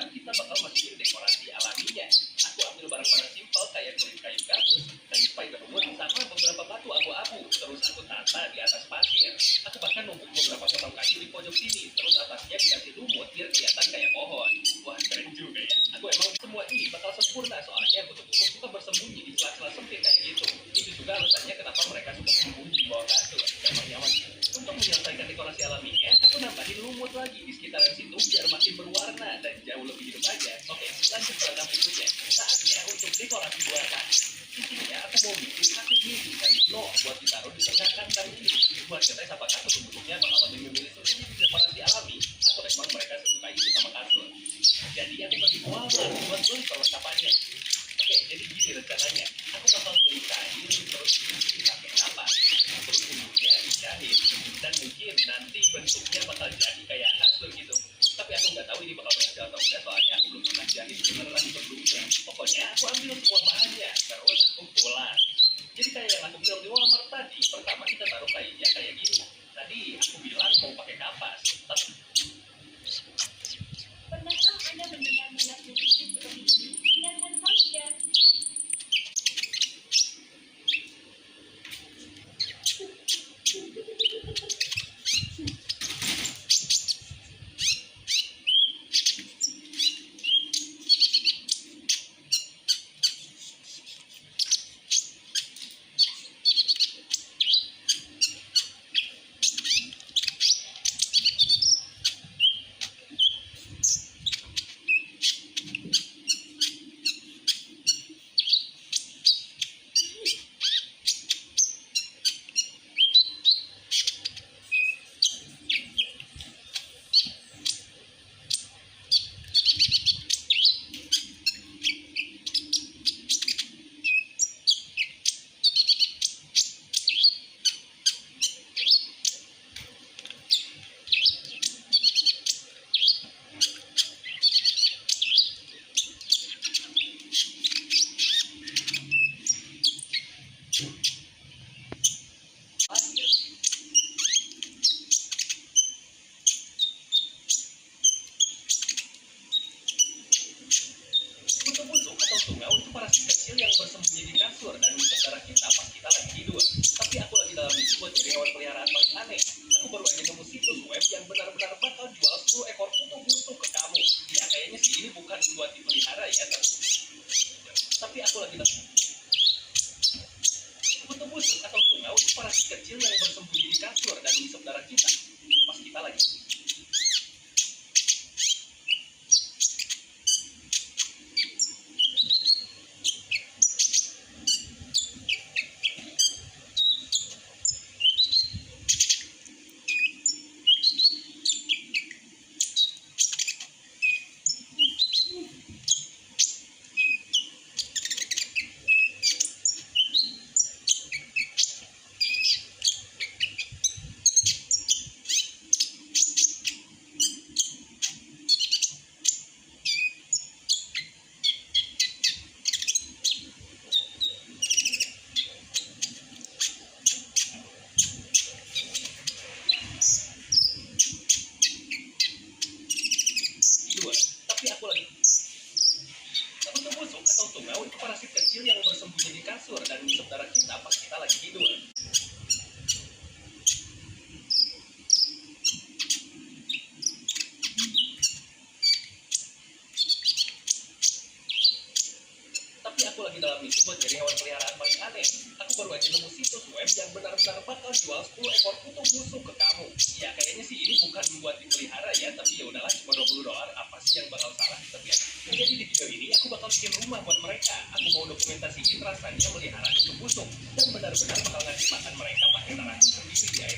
kedua, kita bakal masukin dekorasi alaminya. Aku ambil barang-barang simpel kayak kulit kayu gabus, kayu spiderwood, sama beberapa batu abu-abu. Terus aku tata di atas pasir. Aku bahkan numpuk beberapa potong kayu di pojok sini. Terus atasnya dikasih lumut biar kelihatan kayak pohon. Wah, keren juga ya. Aku emang semua ini bakal sempurna soalnya kutu-kutu suka bersembunyi di sela-sela sempit kayak gitu. Itu juga alasannya kenapa mereka suka bersembunyi di bawah kasur. Emang nyaman. Untuk menyelesaikan dekorasi alaminya, aku nambahin lumut lagi di sekitaran situ biar makin berwarna dan jauh lebih hidup aja. Oke, lanjut ke langkah berikutnya. Saatnya untuk dekorasi buatan. Intinya aku mau bikin satu mini dan no buat ditaruh di tengah kandang ini. Buat ngetes apakah bentuknya bakal lebih memilih sendiri di dekorasi alami atau emang mereka sesuka itu sama kasur. Jadi aku bagi Walmart buat beli perlengkapannya. Oke, jadi gini rencananya. Aku bakal beli kain terus dipakai kapas. Terus ujungnya dijahit. Dan mungkin nanti bentuknya bakal jadi kayak kasur gitu. Tapi aku nggak tahu ini bakal berhasil atau enggak soalnya aku belum pernah jahit beneran sebelumnya. Pokoknya aku ambil semua bahannya terus aku pulang. Jadi kayak yang aku bilang di Walmart tadi, pertama kita taruh kainnya kayak gini. Tadi aku bilang mau pakai kapas. Tapi Pernahkah Anda mendengar minat musik seperti ini? Biarkan saja. butuh busuk atau tungau itu parasit kecil yang bersembunyi di kasur dan menghisap darah kita pas kita lagi tidur. Tapi aku lagi dalam misi buat nyari hewan peliharaan paling aneh. Aku baru aja nemu situs web yang benar-benar bakal jual 10 ekor kutu busuk ke kamu. Ya kayaknya sih ini bukan buat dipelihara ya, tapi aku lagi dalam butuh busuk atau tungau itu parasit kecil yang bersembunyi di kasur dan menghisap darah kita pas kita lagi. Tapi aku lagi butuh busuk atau tungau itu parasit kecil yang bersembunyi di kasur dan menghisap darah kita pas kita lagi tidur. Tapi aku lagi dalam misi buat nyari hewan peliharaan paling aneh. Aku baru aja nemu situs web yang benar-benar bakal jual 10 ekor kutu busuk ke kamu. Ya kayaknya sih ini bukan buat dipelihara ya, tapi ya udahlah cuma $20. Apa sih yang bakal salah kita lihat. Jadi di video ini aku bakal bikin rumah buat mereka. Aku mau dokumentasiin rasanya melihara kutu busuk dan benar-benar bakal ngasih makan mereka pakai tanah sendiri ya.